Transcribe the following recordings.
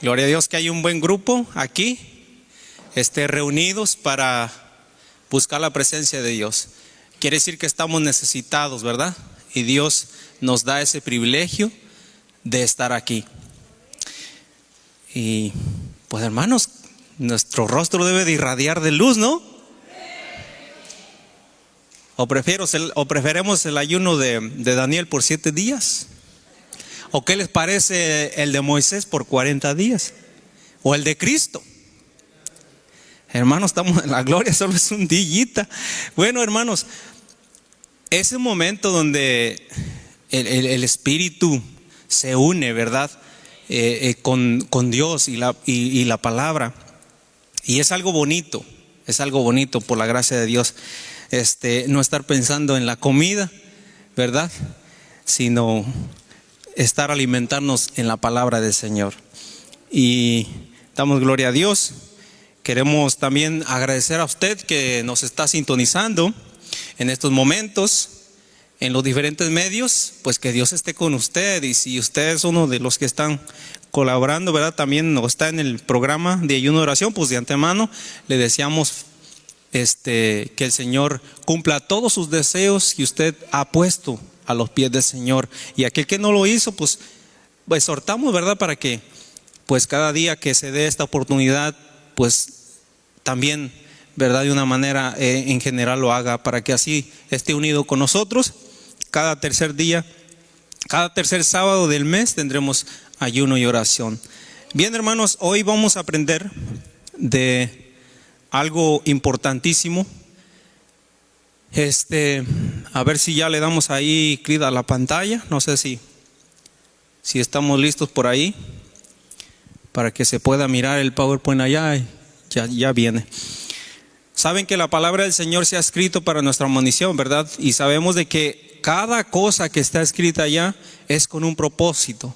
Gloria a Dios que hay un buen grupo aquí, reunidos para buscar la presencia de Dios. Quiere decir que estamos necesitados, ¿verdad? Y Dios nos da ese privilegio de estar aquí. Y pues hermanos, nuestro rostro debe de irradiar de luz, ¿no? ¿O preferemos el ayuno de Daniel por 7 días? ¿O qué les parece el de Moisés por 40 días? ¿O el de Cristo? Hermanos, estamos en la gloria, solo es un dillita. Bueno, hermanos, ese momento donde el Espíritu se une, ¿verdad? Con Dios y la palabra. Y es algo bonito por la gracia de Dios. No estar pensando en la comida, ¿verdad? Sino estar alimentarnos en la palabra del Señor. Y damos gloria a Dios. Queremos también agradecer a usted que nos está sintonizando en estos momentos, en los diferentes medios, pues que Dios esté con usted. Y si usted es uno de los que están colaborando, ¿verdad? También no está en el programa de ayuno de oración, pues de antemano le deseamos que el Señor cumpla todos sus deseos que usted ha puesto a los pies del Señor. Y aquel que no lo hizo, pues exhortamos, ¿verdad? Para que pues cada día que se dé esta oportunidad, pues también, ¿verdad? De una manera en general lo haga, para que así esté unido con nosotros. Cada tercer sábado del mes tendremos ayuno y oración. Bien, hermanos, hoy vamos a aprender de algo importantísimo. A ver si ya le damos ahí clic a la pantalla. No sé si estamos listos por ahí para que se pueda mirar el PowerPoint allá. Ya viene. Saben que la palabra del Señor se ha escrito para nuestra admonición, ¿verdad? Y sabemos de que cada cosa que está escrita allá es con un propósito.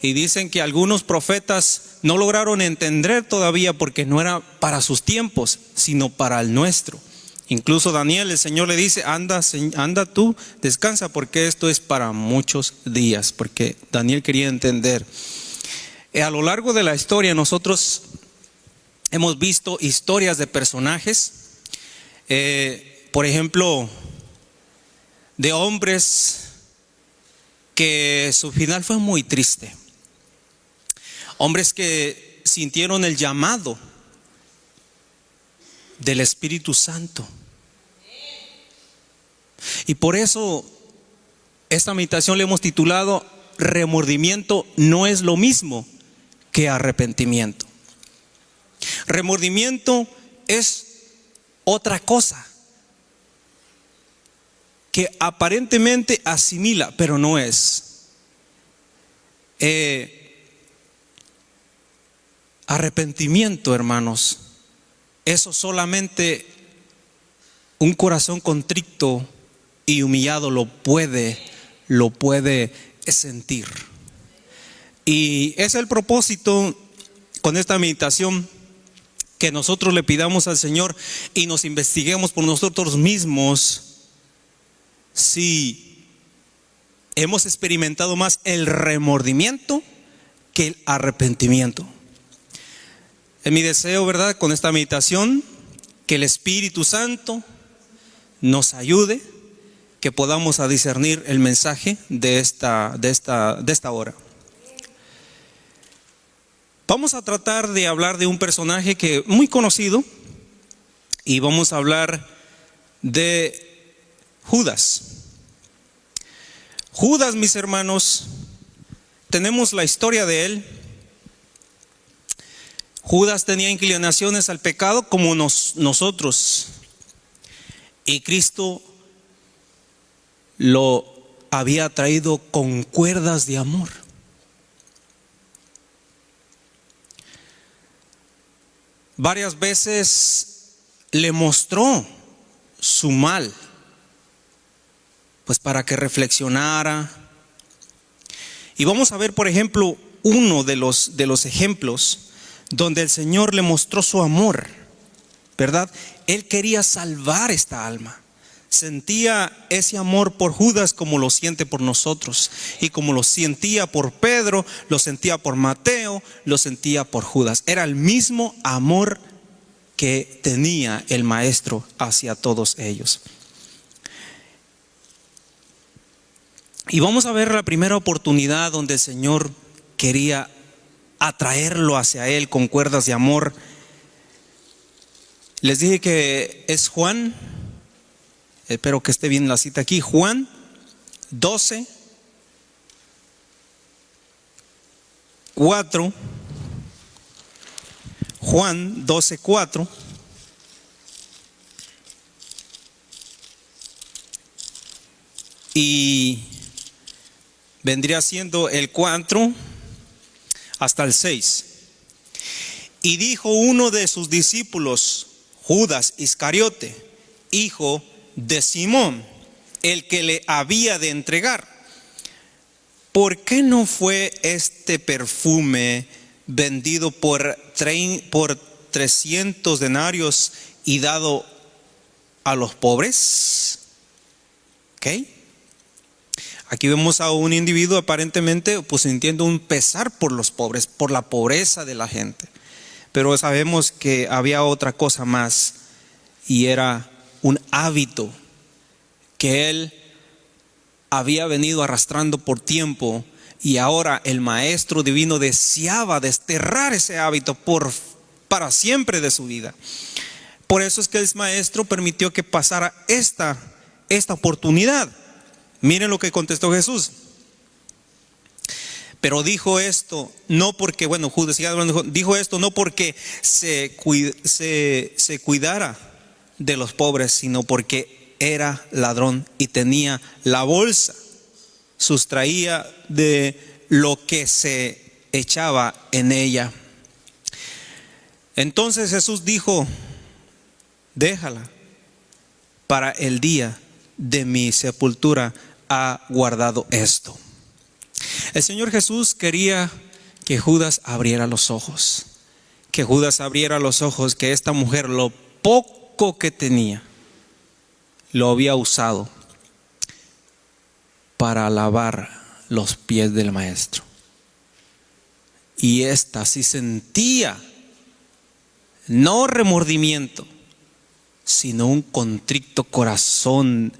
Y dicen que algunos profetas no lograron entender todavía porque no era para sus tiempos, sino para el nuestro. Incluso Daniel, el Señor le dice, anda tú, descansa, porque esto es para muchos días, porque Daniel quería entender. A lo largo de la historia nosotros hemos visto historias de personajes, por ejemplo, de hombres que su final fue muy triste. Hombres que sintieron el llamado del Espíritu Santo. Y por eso esta meditación le hemos titulado Remordimiento no es lo mismo que arrepentimiento. Remordimiento es otra cosa que aparentemente asimila, pero no es. Arrepentimiento, hermanos, eso solamente un corazón contrito y humillado lo puede sentir. Y es el propósito con esta meditación, que nosotros le pidamos al Señor y nos investiguemos por nosotros mismos si hemos experimentado más el remordimiento que el arrepentimiento. Es mi deseo, ¿verdad?, con esta meditación, que el Espíritu Santo nos ayude, que podamos a discernir el mensaje de esta hora. Vamos a tratar de hablar de un personaje que muy conocido, y vamos a hablar de Judas. Judas, mis hermanos, tenemos la historia de él. Judas tenía inclinaciones al pecado como nosotros, y Cristo lo había traído con cuerdas de amor. Varias veces le mostró su mal, pues para que reflexionara. Y vamos a ver, por ejemplo, uno de los ejemplos donde el Señor le mostró su amor, ¿verdad? Él quería salvar esta alma. sentía ese amor por Judas como lo siente por nosotros. Y como lo sentía por Pedro, lo sentía por Mateo, lo sentía por Judas. Era el mismo amor que tenía el Maestro hacia todos ellos. Y vamos a ver la primera oportunidad donde el Señor quería atraerlo hacia Él con cuerdas de amor. Les dije que es Juan, espero que esté bien la cita aquí, Juan 12, 4, Juan 12, 4. Y vendría siendo el 4 hasta el 6. Y dijo uno de sus discípulos, Judas Iscariote, hijo de Simón, el que le había de entregar: ¿por qué no fue este perfume vendido por 300 denarios y dado a los pobres? ¿Ok? Aquí vemos a un individuo aparentemente pues sintiendo un pesar por los pobres, por la pobreza de la gente. Pero sabemos que había otra cosa más, y era un hábito que él había venido arrastrando por tiempo, y ahora el Maestro Divino deseaba desterrar ese hábito para siempre de su vida. Por eso es que el Maestro permitió que pasara esta oportunidad. Miren lo que contestó Jesús. Pero dijo esto no porque, Judas dijo esto no porque se cuidara de los pobres, sino porque era ladrón y tenía la bolsa, sustraía de lo que se echaba en ella. Entonces Jesús dijo: déjala, para el día de mi sepultura ha guardado esto. El Señor Jesús quería que Judas abriera los ojos, que Judas abriera los ojos, que esta mujer, lo poco que tenía, lo había usado para lavar los pies del Maestro. Y esta sí sentía no remordimiento, sino un contrito corazón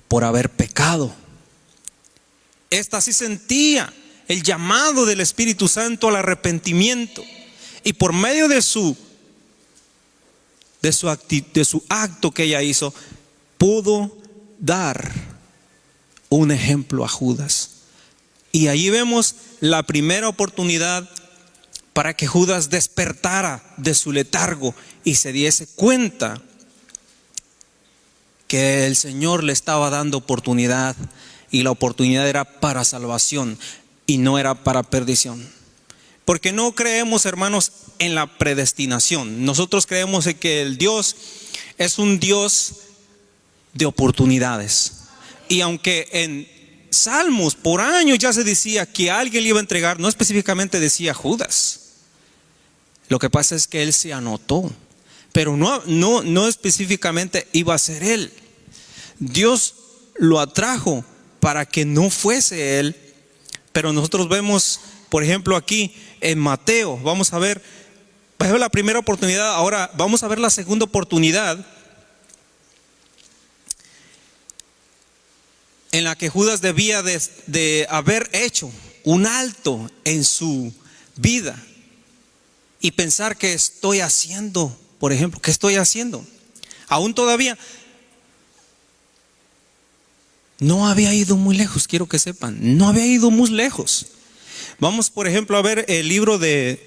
por haber pecado. Esta sí sentía el llamado del Espíritu Santo al arrepentimiento, y por medio de su acto que ella hizo, pudo dar un ejemplo a Judas. Y allí vemos la primera oportunidad para que Judas despertara de su letargo y se diese cuenta que el Señor le estaba dando oportunidad, y la oportunidad era para salvación y no era para perdición. Porque no creemos, hermanos, en la predestinación. Nosotros creemos en que el Dios es un Dios de oportunidades. Y aunque en Salmos por años ya se decía que alguien le iba a entregar, no específicamente decía Judas. Lo que pasa es que él se anotó, pero no específicamente iba a ser él. Dios lo atrajo para que no fuese él. Pero nosotros vemos, por ejemplo, aquí en Mateo, vamos a ver la primera oportunidad. Ahora vamos a ver la segunda oportunidad, en la que Judas debía de haber hecho un alto en su vida y pensar: ¿qué estoy haciendo? Por ejemplo, ¿qué estoy haciendo? Aún todavía no había ido muy lejos, quiero que sepan, no había ido muy lejos. Vamos, por ejemplo, a ver el libro de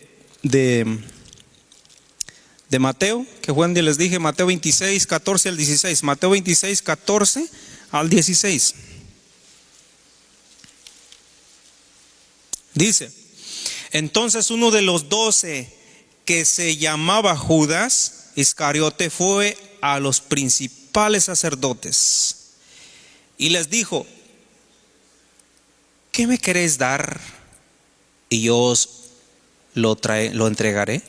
Mateo, que Juan les dije, Mateo 26, 14 al 16. Mateo 26, 14 al 16. Dice: entonces uno de los 12, que se llamaba Judas Iscariote, fue a los principales sacerdotes y les dijo: ¿qué me queréis dar? Y yo os lo entregaré.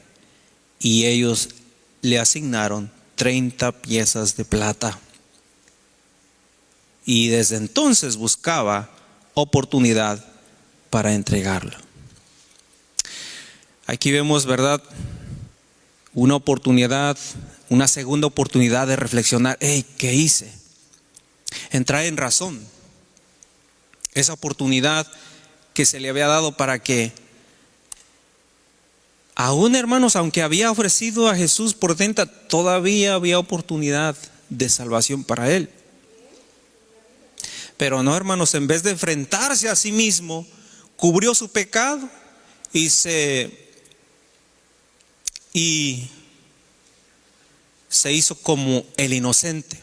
Y ellos le asignaron 30 piezas de plata. y desde entonces buscaba oportunidad para entregarlo. Aquí vemos, ¿verdad?, una oportunidad, una segunda oportunidad de reflexionar. Hey, ¿qué hice? Entrar en razón. Esa oportunidad que se le había dado para que, aún hermanos, aunque había ofrecido a Jesús por 30, todavía había oportunidad de salvación para él. Pero no, hermanos, en vez de enfrentarse a sí mismo, cubrió su pecado y se hizo como el inocente.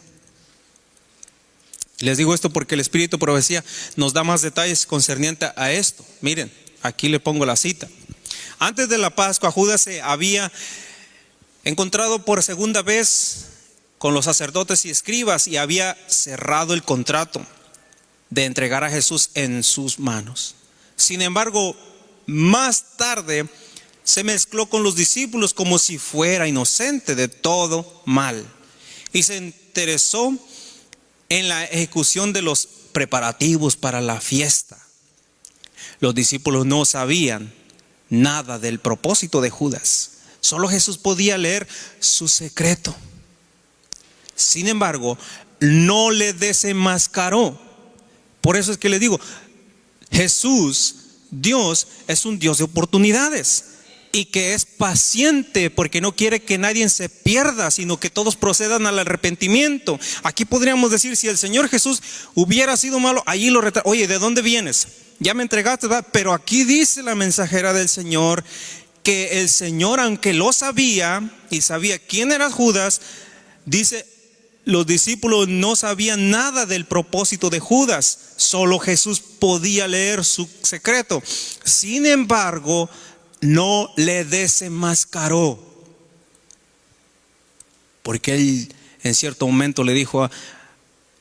Les digo esto porque el Espíritu de Profecía nos da más detalles concerniente a esto. Miren, aquí le pongo la cita. Antes de la Pascua, Judas se había encontrado por segunda vez con los sacerdotes y escribas y había cerrado el contrato de entregar a Jesús en sus manos. Sin embargo, más tarde se mezcló con los discípulos como si fuera inocente de todo mal y se interesó en la ejecución de los preparativos para la fiesta. Los discípulos no sabían nada del propósito de Judas. Solo Jesús podía leer su secreto. Sin embargo, no le desenmascaró. Por eso es que le digo, Jesús, Dios, es un Dios de oportunidades y que es paciente porque no quiere que nadie se pierda, sino que todos procedan al arrepentimiento. Aquí podríamos decir, si el Señor Jesús hubiera sido malo, allí lo retrata. Oye, ¿de dónde vienes? Ya me entregaste, ¿verdad? Pero aquí dice la mensajera del Señor que el Señor, aunque lo sabía y sabía quién era Judas, dice, los discípulos no sabían nada del propósito de Judas. Solo Jesús podía leer su secreto. Sin embargo, no le desenmascaró, porque él en cierto momento le dijo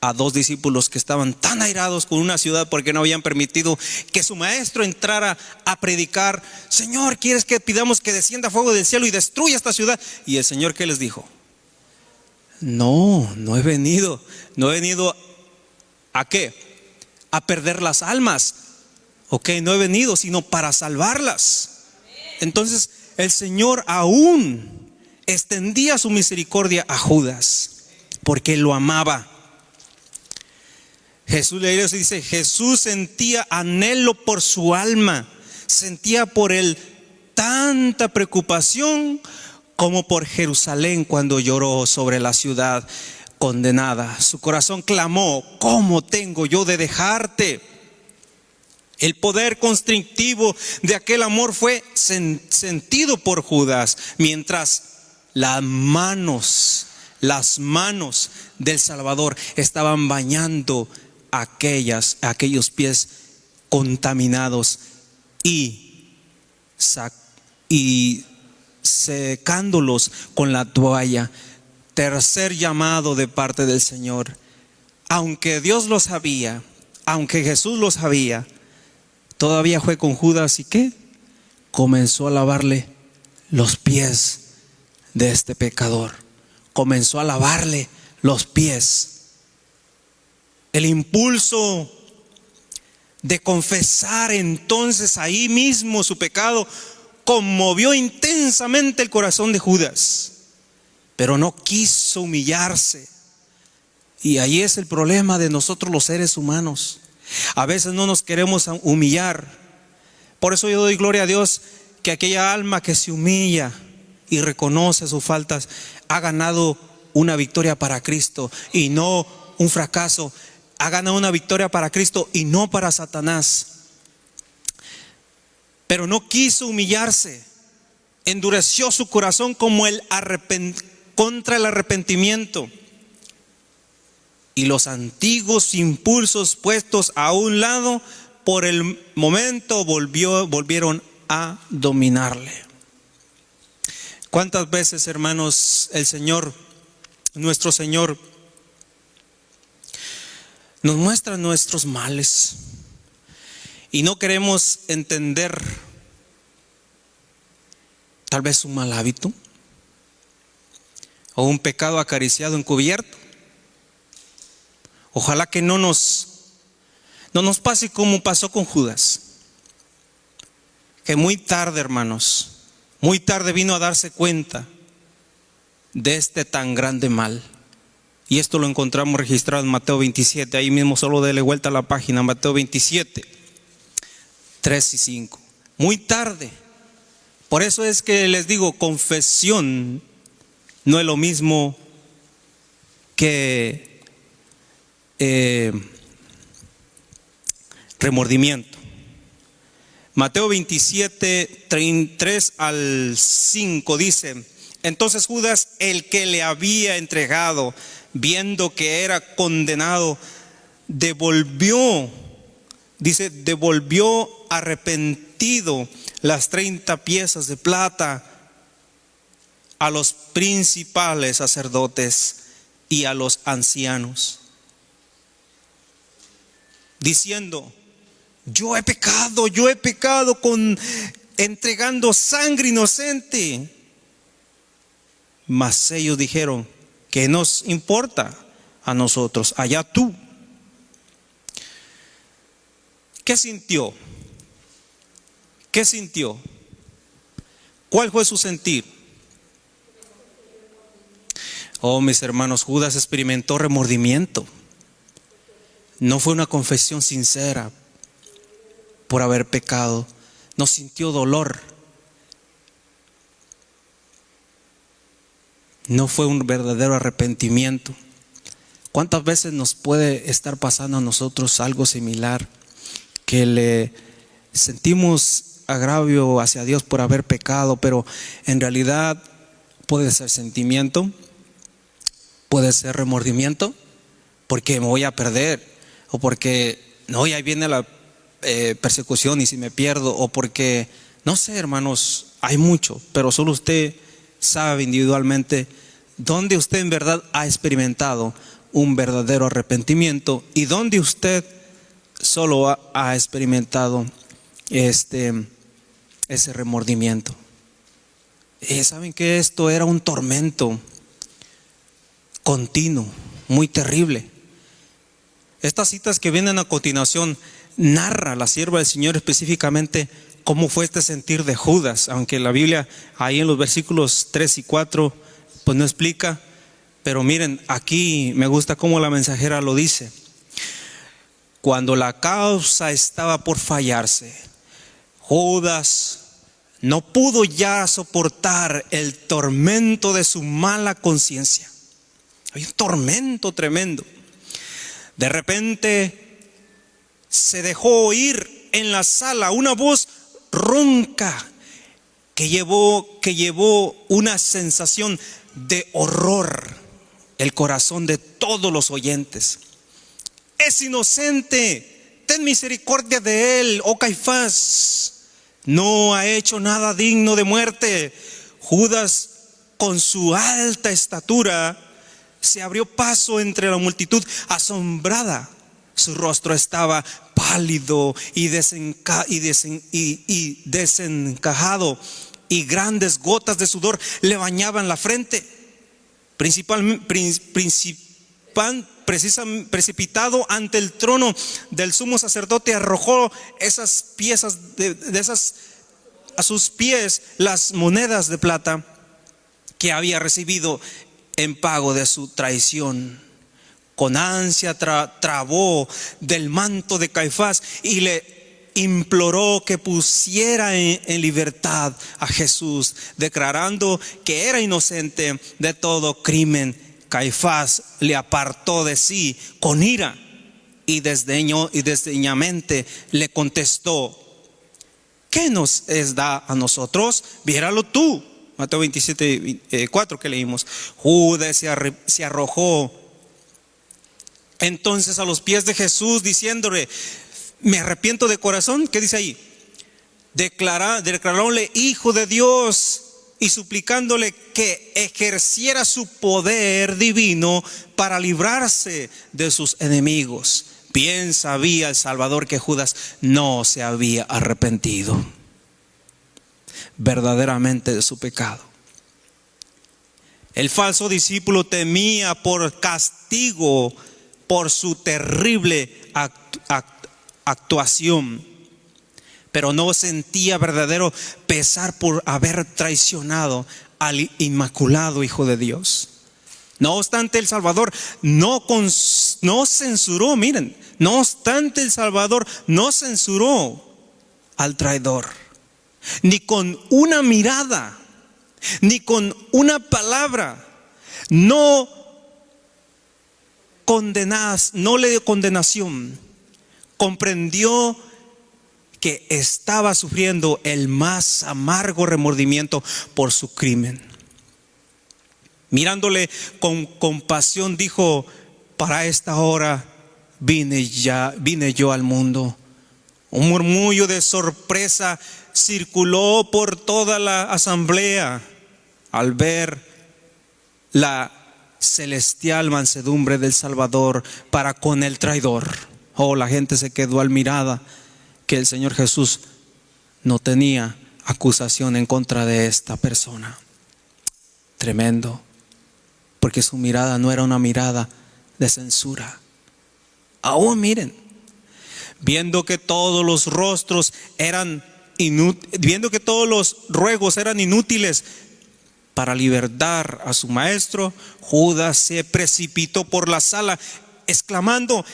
a dos discípulos que estaban tan airados con una ciudad porque no habían permitido que su maestro entrara a predicar: Señor, ¿quieres que pidamos que descienda fuego del cielo y destruya esta ciudad? Y el Señor, ¿qué les dijo? No he venido ¿a qué? A perder las almas. Ok, no he venido sino para salvarlas. Entonces el Señor aún extendía su misericordia a Judas porque lo amaba. Jesús le dice, Jesús sentía anhelo por su alma, sentía por él tanta preocupación como por Jerusalén cuando lloró sobre la ciudad condenada. Su corazón clamó: ¿cómo tengo yo de dejarte? El poder constrictivo de aquel amor fue sentido por Judas, mientras las manos del Salvador estaban bañando aquellos pies contaminados y secándolos con la toalla. Tercer llamado de parte del Señor. Aunque Dios lo sabía, aunque Jesús lo sabía, todavía fue con Judas y ¿qué? Comenzó a lavarle los pies de este pecador. Comenzó a lavarle los pies. El impulso de confesar entonces ahí mismo su pecado conmovió intensamente el corazón de Judas, pero no quiso humillarse. Y ahí es el problema de nosotros los seres humanos. A veces no nos queremos humillar. Por eso yo doy gloria a Dios que aquella alma que se humilla y reconoce sus faltas ha ganado una victoria para Cristo y no un fracaso. Ha ganado una victoria para Cristo y no para Satanás. Pero no quiso humillarse, endureció su corazón como contra el arrepentimiento. Y los antiguos impulsos puestos a un lado, por el momento volvieron a dominarle. ¿Cuántas veces, hermanos, el Señor, nuestro Señor, nos muestra nuestros males y no queremos entender tal vez un mal hábito o un pecado acariciado encubierto Ojalá que no nos pase como pasó con Judas. Que muy tarde, hermanos, muy tarde vino a darse cuenta de este tan grande mal. Y esto lo encontramos registrado en Mateo 27. Ahí mismo solo dele vuelta a la página. Mateo 27, 3 y 5. Muy tarde. Por eso es que les digo, confesión no es lo mismo que remordimiento. Mateo 27, 3 al 5 dice: entonces Judas, el que le había entregado, viendo que era condenado, devolvió arrepentido las 30 piezas de plata a los principales sacerdotes y a los ancianos, diciendo: yo he pecado entregando sangre inocente. Mas ellos dijeron: ¿qué nos importa a nosotros? Allá tú. ¿Qué sintió? ¿Qué sintió? ¿Cuál fue su sentir? Oh, mis hermanos, Judas experimentó remordimiento. No fue una confesión sincera por haber pecado. No sintió dolor. No fue un verdadero arrepentimiento. ¿Cuántas veces nos puede estar pasando a nosotros algo similar? Que le sentimos agravio hacia Dios por haber pecado, pero en realidad puede ser sentimiento, puede ser remordimiento, porque me voy a perder, o porque no, ya viene la persecución y si me pierdo, o porque, no sé, hermanos, hay mucho, pero solo usted sabe individualmente dónde usted en verdad ha experimentado un verdadero arrepentimiento y dónde usted solo ha experimentado ese remordimiento. Saben que esto era un tormento continuo, muy terrible. Estas citas que vienen a continuación narra la sierva del Señor específicamente cómo fue este sentir de Judas, aunque la Biblia ahí en los versículos 3 y 4 pues no explica, pero miren, aquí me gusta cómo la mensajera lo dice. Cuando la causa estaba por fallarse, Judas no pudo ya soportar el tormento de su mala conciencia. Hay un tormento tremendo. De repente se dejó oír en la sala una voz ronca que llevó una sensación de horror el corazón de todos los oyentes. Es inocente, ten misericordia de él, oh Caifás. No ha hecho nada digno de muerte. Judas, con su alta estatura, se abrió paso entre la multitud asombrada. Su rostro estaba pálido y desencajado, y grandes gotas de sudor le bañaban la frente. Precipitado ante el trono del sumo sacerdote, arrojó esas piezas a sus pies las monedas de plata que había recibido en pago de su traición. Con ansia trabó del manto de Caifás y le imploró que pusiera en libertad a Jesús, declarando que era inocente de todo crimen. Caifás le apartó de sí con ira y desdeñamente le contestó: ¿qué nos da a nosotros? Viéralo tú. Mateo 27, 4 que leímos. Judas se arrojó entonces a los pies de Jesús, diciéndole: me arrepiento de corazón. ¿Qué dice ahí? Declaróle hijo de Dios y suplicándole que ejerciera su poder divino para librarse de sus enemigos. Bien sabía el Salvador que Judas no se había arrepentido verdaderamente de su pecado. El falso discípulo temía por castigo por su terrible actuación, pero no sentía verdadero pesar por haber traicionado al inmaculado Hijo de Dios. No obstante, el Salvador no censuró, miren, no obstante el Salvador no censuró al traidor, ni con una mirada, ni con una palabra. No le dio condenación. Comprendió que estaba sufriendo el más amargo remordimiento por su crimen. Mirándole con compasión, dijo: para esta hora vine yo al mundo. Un murmullo de sorpresa circuló por toda la asamblea al ver la celestial mansedumbre del Salvador para con el traidor. La gente se quedó admirada que el Señor Jesús no tenía acusación en contra de esta persona. Tremendo, porque su mirada no era una mirada de censura. Aún miren, viendo que todos los rostros viendo que todos los ruegos eran inútiles para libertar a su maestro, Judas se precipitó por la sala exclamando: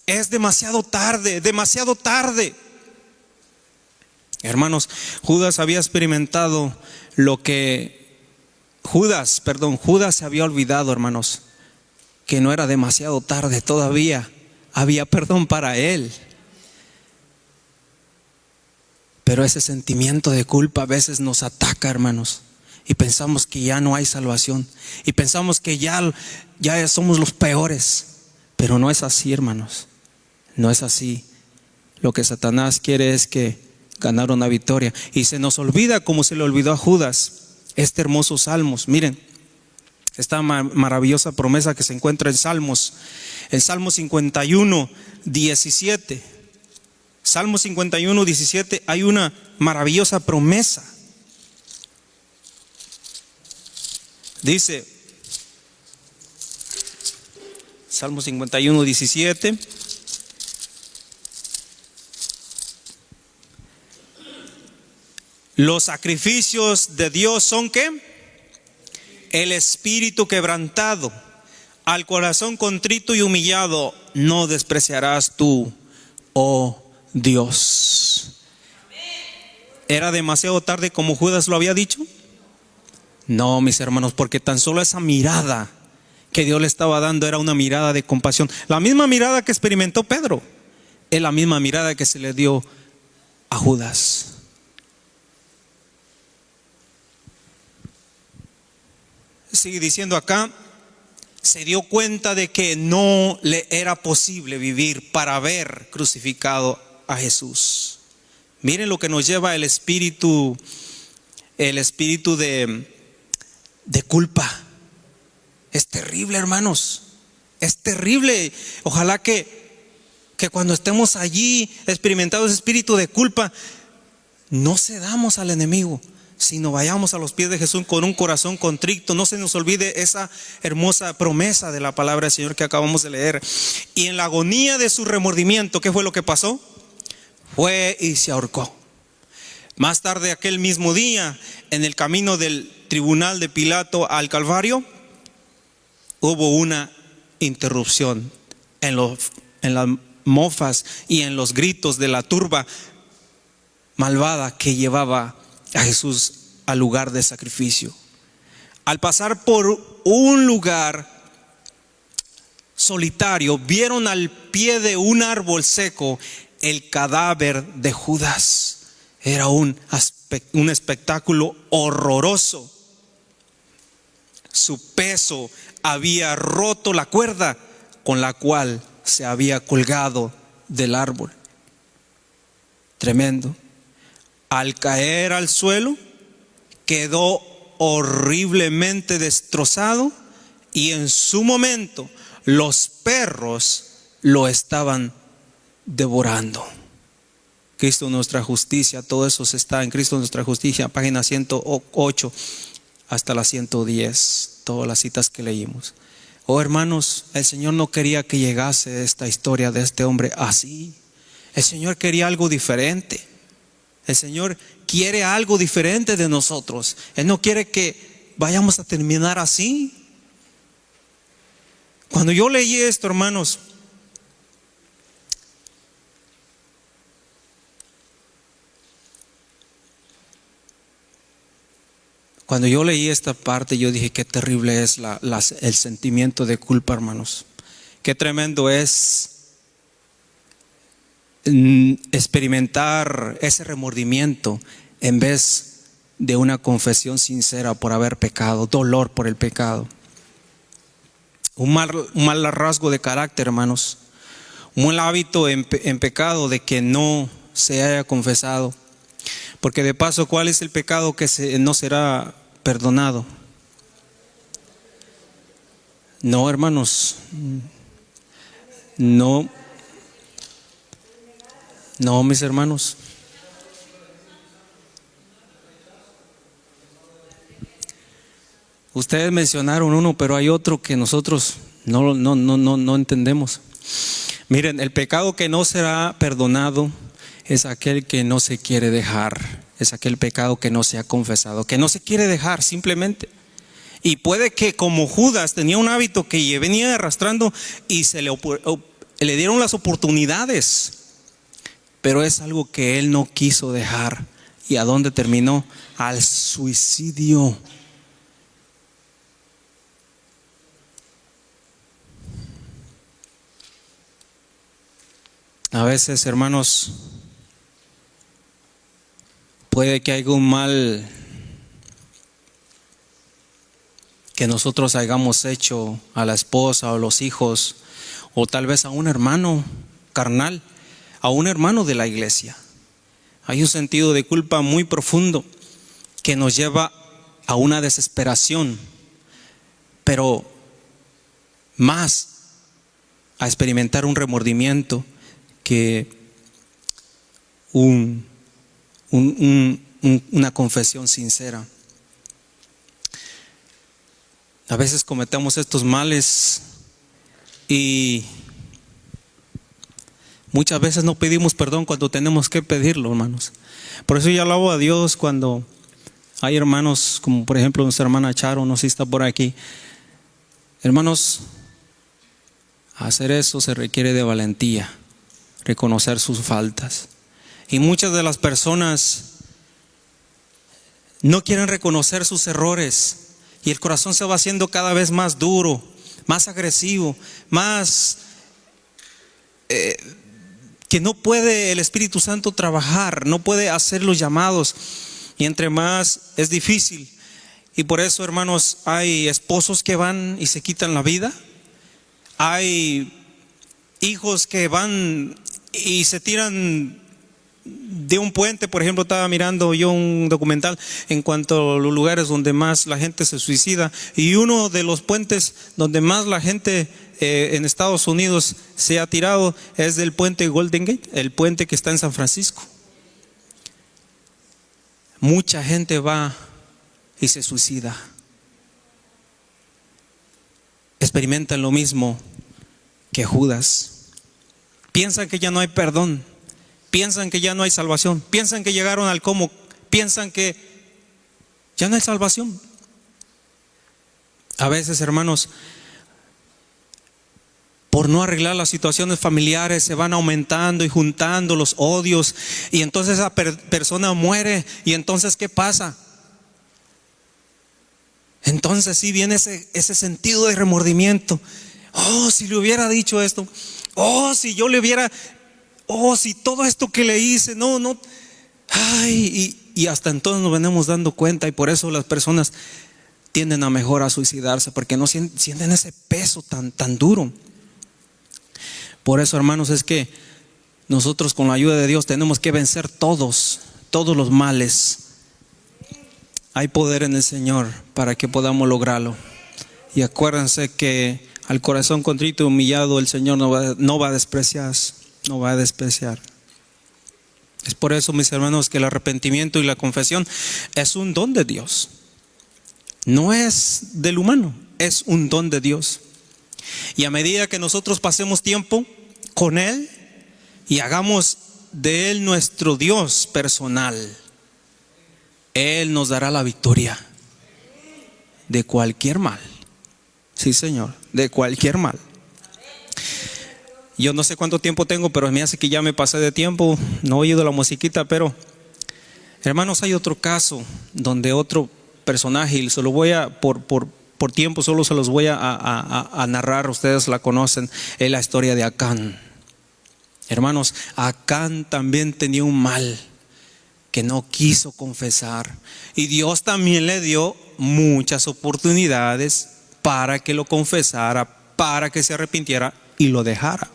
es demasiado tarde, demasiado tarde. Hermanos, Judas había experimentado lo que Judas se había olvidado, hermanos, que no era demasiado tarde, todavía había perdón para él. Pero ese sentimiento de culpa a veces nos ataca, hermanos, y pensamos que ya no hay salvación, y pensamos que ya somos los peores. Pero no es así, hermanos, no es así. Lo que Satanás quiere es que ganar una victoria, y se nos olvida, como se le olvidó a Judas, este hermoso Salmos. Miren, esta maravillosa promesa que se encuentra en Salmos 51, 17. Salmo 51, 17, hay una maravillosa promesa. Dice, Salmo 51, 17: los sacrificios de Dios son ¿qué? El espíritu quebrantado, al corazón contrito y humillado no despreciarás tú, oh Dios. ¿Era demasiado tarde como Judas lo había dicho? No, mis hermanos, porque tan solo esa mirada que Dios le estaba dando era una mirada de compasión. La misma mirada que experimentó Pedro es la misma mirada que se le dio a Judas. Sigue diciendo acá: se dio cuenta de que no le era posible vivir para haber crucificado a Jesús. Miren lo que nos lleva el espíritu de culpa. Es terrible, hermanos, es terrible. Ojalá que cuando estemos allí experimentando ese espíritu de culpa, no cedamos al enemigo, sino vayamos a los pies de Jesús con un corazón contrito. No se nos olvide esa hermosa promesa de la palabra del Señor que acabamos de leer. Y en la agonía de su remordimiento, ¿qué fue lo que pasó? Fue y se ahorcó. Más tarde, aquel mismo día, en el camino del tribunal de Pilato al Calvario, hubo una interrupción en las mofas y en los gritos de la turba malvada que llevaba a Jesús al lugar de sacrificio. Al pasar por un lugar solitario, vieron al pie de un árbol seco el cadáver de Judas. Era un espectáculo horroroso. Su peso había roto la cuerda con la cual se había colgado del árbol. Tremendo. Al caer al suelo, quedó horriblemente destrozado, y en su momento los perros lo estaban devorando. Cristo nuestra justicia, todo eso está en Cristo nuestra justicia, página 108 hasta la 110, todas las citas que leímos. Oh hermanos, el Señor no quería que llegase esta historia de este hombre así. El Señor quería algo diferente. El Señor quiere algo diferente de nosotros. Él no quiere que vayamos a terminar así. Cuando yo leí esto, hermanos, cuando yo leí esta parte, yo dije: qué terrible es el sentimiento de culpa, hermanos. Qué tremendo es experimentar ese remordimiento en vez de una confesión sincera por haber pecado, dolor por el pecado. Un mal rasgo de carácter, hermanos. Un mal hábito en pecado de que no se haya confesado. Porque de paso, ¿cuál es el pecado que no será perdonado? No, hermanos. No, mis hermanos. Ustedes mencionaron uno, pero hay otro que nosotros no entendemos. Miren, el pecado que no será perdonado es aquel que no se quiere dejar. Es aquel pecado que no se ha confesado, que no se quiere dejar simplemente. Y puede que, como Judas tenía un hábito que venía arrastrando y le dieron las oportunidades, pero es algo que él no quiso dejar. ¿Y a dónde terminó? Al suicidio. A veces, hermanos, puede que haya un mal que nosotros hayamos hecho a la esposa o a los hijos, o tal vez a un hermano carnal, a un hermano de la iglesia. Hay un sentido de culpa muy profundo que nos lleva a una desesperación, pero más a experimentar un remordimiento que una confesión sincera. A veces cometemos estos males y muchas veces no pedimos perdón cuando tenemos que pedirlo, hermanos. Por eso yo alabo a Dios cuando hay hermanos, como por ejemplo nuestra hermana Charo, no sé si está por aquí. Hermanos, hacer eso se requiere de valentía, reconocer sus faltas. Y muchas de las personas no quieren reconocer sus errores y el corazón se va haciendo cada vez más duro, más agresivo, más que no puede el Espíritu Santo trabajar, no puede hacer los llamados, y entre más es difícil. Y por eso, hermanos, hay esposos que van y se quitan la vida, hay hijos que van y se tiran de un puente. Por ejemplo, estaba mirando yo un documental en cuanto a los lugares donde más la gente se suicida, y uno de los puentes donde más la gente en Estados Unidos se ha tirado es del puente Golden Gate, el puente que está en San Francisco. Mucha gente va y se suicida. Experimentan lo mismo que Judas. Piensan que ya no hay perdón, piensan que ya no hay salvación, piensan que llegaron al cómo, piensan que ya no hay salvación. A veces, hermanos, por no arreglar las situaciones familiares, se van aumentando y juntando los odios, y entonces esa persona muere. Y entonces, ¿qué pasa? Entonces sí viene ese sentido de remordimiento. Oh, si le hubiera dicho esto. Oh, si yo le hubiera. Oh, si todo esto que le hice. No. Ay, y hasta entonces nos venimos dando cuenta, y por eso las personas tienden a mejor a suicidarse, porque no sienten ese peso tan duro. Por eso, hermanos, es que nosotros, con la ayuda de Dios, tenemos que vencer todos los males. Hay poder en el Señor para que podamos lograrlo. Y acuérdense que al corazón contrito y humillado el Señor no va a despreciar. No va a despreciar. Es por eso, mis hermanos, que el arrepentimiento y la confesión es un don de Dios. No es del humano, es un don de Dios. Y a medida que nosotros pasemos tiempo con Él y hagamos de Él nuestro Dios personal, Él nos dará la victoria de cualquier mal. Sí, Señor, de cualquier mal. Yo no sé cuánto tiempo tengo, pero me hace que ya me pasé de tiempo. No he oído la musiquita, pero hermanos, hay otro caso donde otro personaje, y se lo voy a, por tiempo solo se los voy a narrar, ustedes la conocen, es la historia de Acán. Hermanos, Acán también tenía un mal que no quiso confesar, y Dios también le dio muchas oportunidades para que lo confesara, para que se arrepintiera y lo dejara.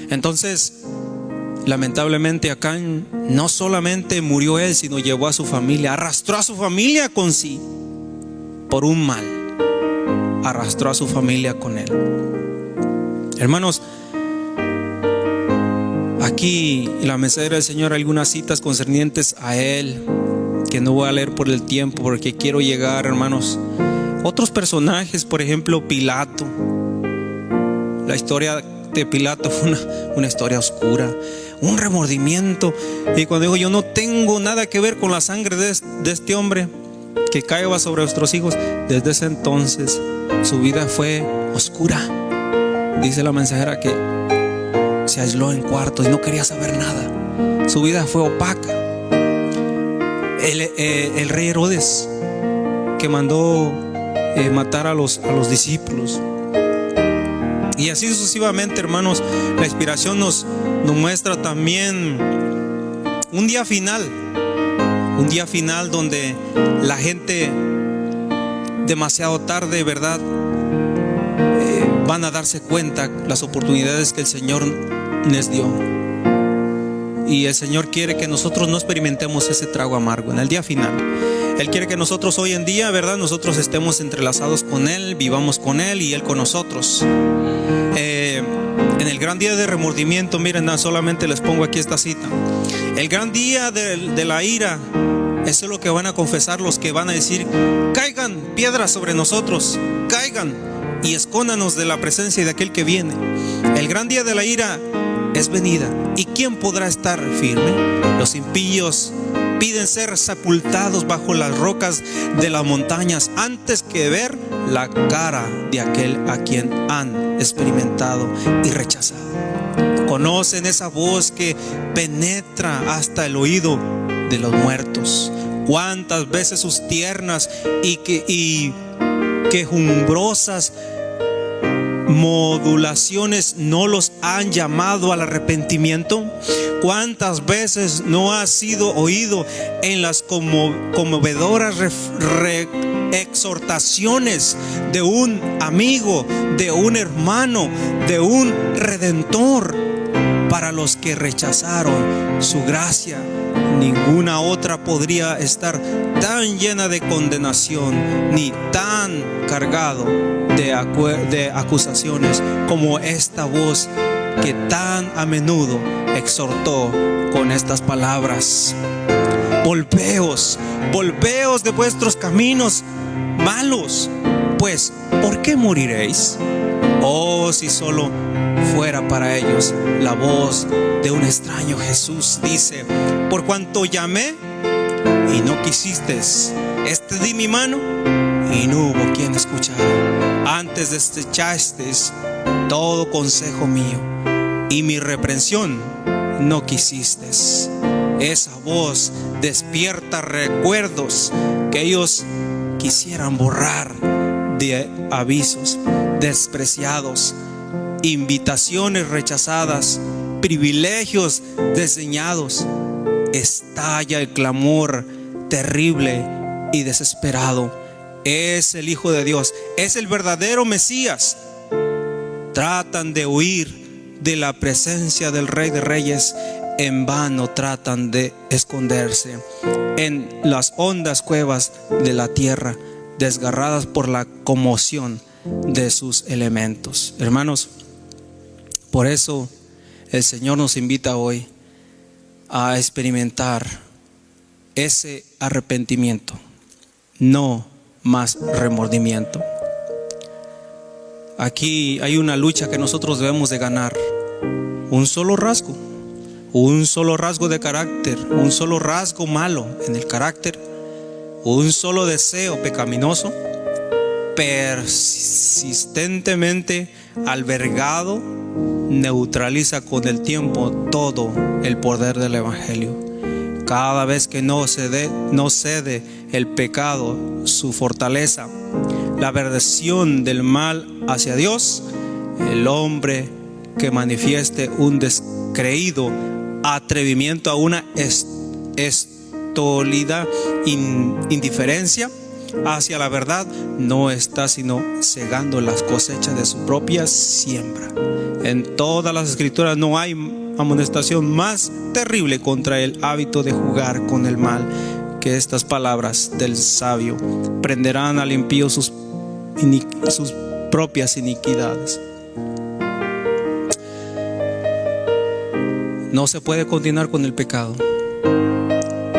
Entonces, lamentablemente Acán no solamente murió él, sino llevó a su familia, arrastró a su familia con sí por un mal, arrastró a su familia con él. Hermanos, aquí en la mensajera del Señor hay algunas citas concernientes a él que no voy a leer por el tiempo, porque quiero llegar, hermanos, otros personajes. Por ejemplo, Pilato. La historia de Pilato fue una historia oscura, un remordimiento. Y cuando digo yo no tengo nada que ver con la sangre de este hombre que caiga sobre nuestros hijos, desde ese entonces su vida fue oscura. Dice la mensajera que se aisló en cuartos y no quería saber nada. Su vida fue opaca. El rey Herodes, que mandó matar a los discípulos. Y así sucesivamente, hermanos. La inspiración nos muestra también un día final donde la gente demasiado tarde, ¿verdad? Van a darse cuenta las oportunidades que el Señor les dio. Y el Señor quiere que nosotros no experimentemos ese trago amargo en el día final. Él quiere que nosotros hoy en día, ¿verdad?, nosotros estemos entrelazados con Él, vivamos con Él y Él con nosotros. En el gran día de remordimiento, miren, solamente les pongo aquí esta cita. El gran día de la ira, eso es lo que van a confesar los que van a decir: caigan piedras sobre nosotros, caigan y escóndanos de la presencia de aquel que viene. El gran día de la ira es venida, ¿y quién podrá estar firme? Los impíos piden ser sepultados bajo las rocas de las montañas antes que ver la cara de aquel a quien han experimentado y rechazado. Conocen esa voz que penetra hasta el oído de los muertos. Cuántas veces sus tiernas y quejumbrosas modulaciones no los han llamado al arrepentimiento. Cuántas veces no ha sido oído en las conmovedoras exhortaciones de un amigo, de un hermano, de un redentor, para los que rechazaron su gracia. Ninguna otra podría estar tan llena de condenación ni tan cargado de acusaciones como esta voz que tan a menudo exhortó con estas palabras: volveos de vuestros caminos malos, pues ¿por qué moriréis? Oh, si solo fuera para ellos la voz de un extraño. Jesús dice: por cuanto llamé y no quisisteis, extendí mi mano y no hubo quien escuchara. Antes desechasteis todo consejo mío y mi reprensión no quisisteis. Esa voz despierta recuerdos que ellos quisieran borrar, de avisos despreciados, invitaciones rechazadas, privilegios desdeñados. Estalla el clamor terrible y desesperado. Es el Hijo de Dios, es el verdadero Mesías. Tratan de huir de la presencia del Rey de Reyes. En vano tratan de esconderse en las hondas cuevas de la tierra, desgarradas por la conmoción de sus elementos. Hermanos, por eso el Señor nos invita hoy a experimentar ese arrepentimiento, no más remordimiento. aquí hay una lucha que nosotros debemos de ganar. Un solo rasgo de carácter, un solo rasgo malo en el carácter, un solo deseo pecaminoso, persistentemente albergado, neutraliza con el tiempo todo el poder del Evangelio. Cada vez que no cede el pecado su fortaleza, la aversión del mal hacia Dios, el hombre que manifieste un descreído atrevimiento a una estolida indiferencia hacia la verdad, no está sino cegando las cosechas de su propia siembra. En todas las escrituras no hay amonestación más terrible contra el hábito de jugar con el mal que estas palabras del sabio: prenderán al impío sus propias iniquidades. No se puede continuar con el pecado,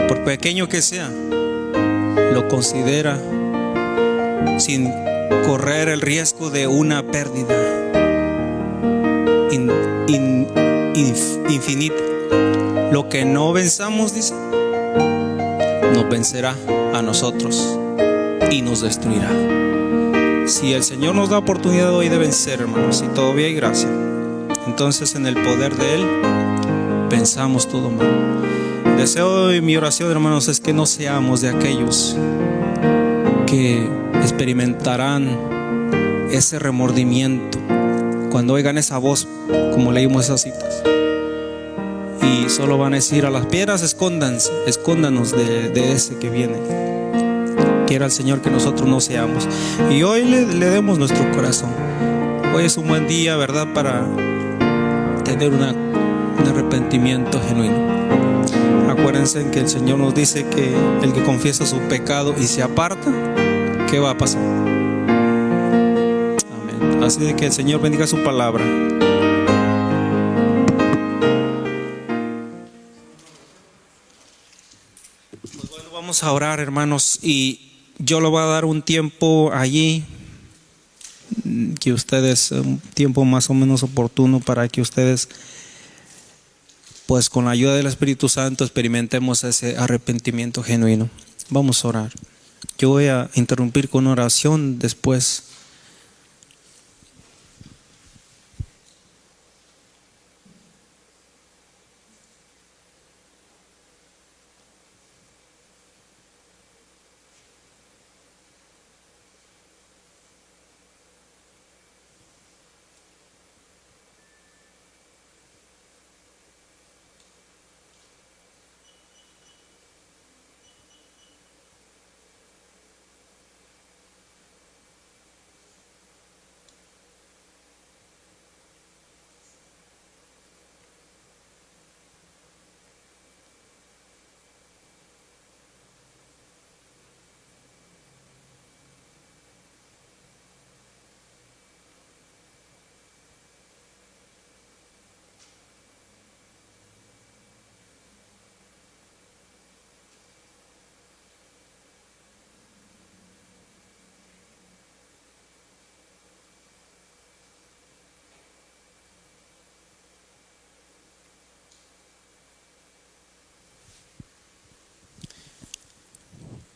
por pequeño que sea. Lo considera sin correr el riesgo de una pérdida infinita. Lo que no venzamos, dice, nos vencerá a nosotros y nos destruirá. Si el Señor nos da oportunidad hoy de vencer, hermanos, y todavía hay gracia, entonces en el poder de Él pensamos todo mal. El deseo y mi oración, hermanos, es que no seamos de aquellos que experimentarán ese remordimiento cuando oigan esa voz, como leímos esas citas, y solo van a decir a las piedras: escóndanos de ese que viene. Quiera el Señor que nosotros no seamos, y hoy le demos nuestro corazón. Hoy es un buen día, ¿verdad?, para tener un arrepentimiento genuino. Acuérdense que el Señor nos dice que el que confiesa su pecado y se aparta, ¿qué va a pasar? Amén. Así de que el Señor bendiga su palabra. Pues bueno, vamos a orar, hermanos, y yo le voy a dar un tiempo allí, que ustedes, un tiempo más o menos oportuno para que ustedes, pues con la ayuda del Espíritu Santo, experimentemos ese arrepentimiento genuino. Vamos a orar. Yo voy a interrumpir con oración después.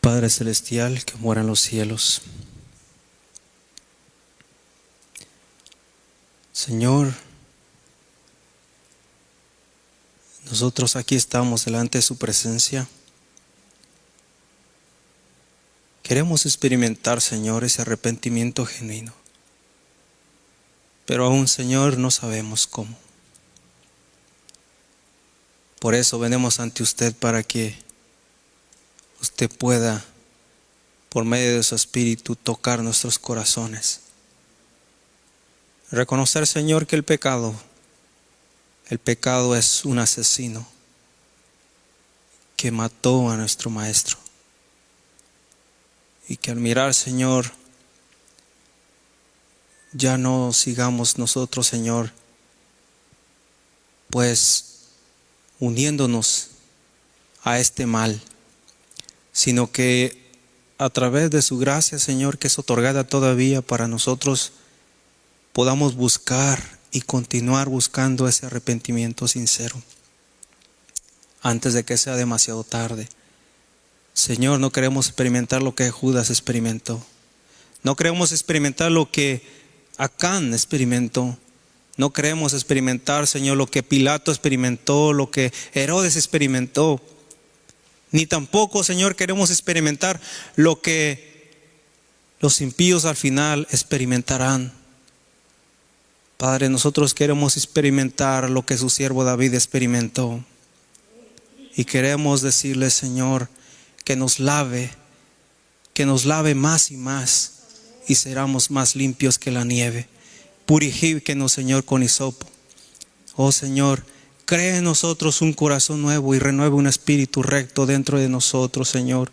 Padre Celestial que mora en los cielos, Señor, nosotros aquí estamos delante de su presencia. Queremos experimentar, Señor, ese arrepentimiento genuino, pero aún, Señor, no sabemos cómo. Por eso venimos ante usted, para que usted pueda, por medio de su Espíritu, tocar nuestros corazones. Reconocer, Señor, que el pecado es un asesino que mató a nuestro Maestro. Y que al mirar, Señor, ya no sigamos nosotros, Señor, pues uniéndonos a este mal, sino que a través de su gracia, Señor, que es otorgada todavía para nosotros, podamos buscar y continuar buscando ese arrepentimiento sincero antes de que sea demasiado tarde. Señor, no queremos experimentar lo que Judas experimentó. No queremos experimentar lo que Acán experimentó. No queremos experimentar, Señor, lo que Pilato experimentó, lo que Herodes experimentó. Ni tampoco, Señor, queremos experimentar lo que los impíos al final experimentarán. Padre, nosotros queremos experimentar lo que su siervo David experimentó. Y queremos decirle, Señor, que nos lave más y más, y seremos más limpios que la nieve. Purifíquenos, Señor, con hisopo. Oh Señor, cree en nosotros un corazón nuevo y renueve un espíritu recto dentro de nosotros, Señor.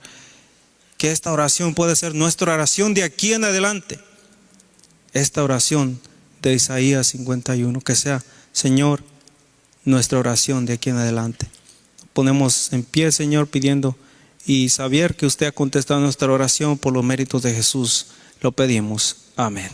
Que esta oración pueda ser nuestra oración de aquí en adelante. Esta oración de Isaías 51, que sea, Señor, nuestra oración de aquí en adelante. Ponemos en pie, Señor, pidiendo y saber que usted ha contestado nuestra oración por los méritos de Jesús. Lo pedimos. Amén.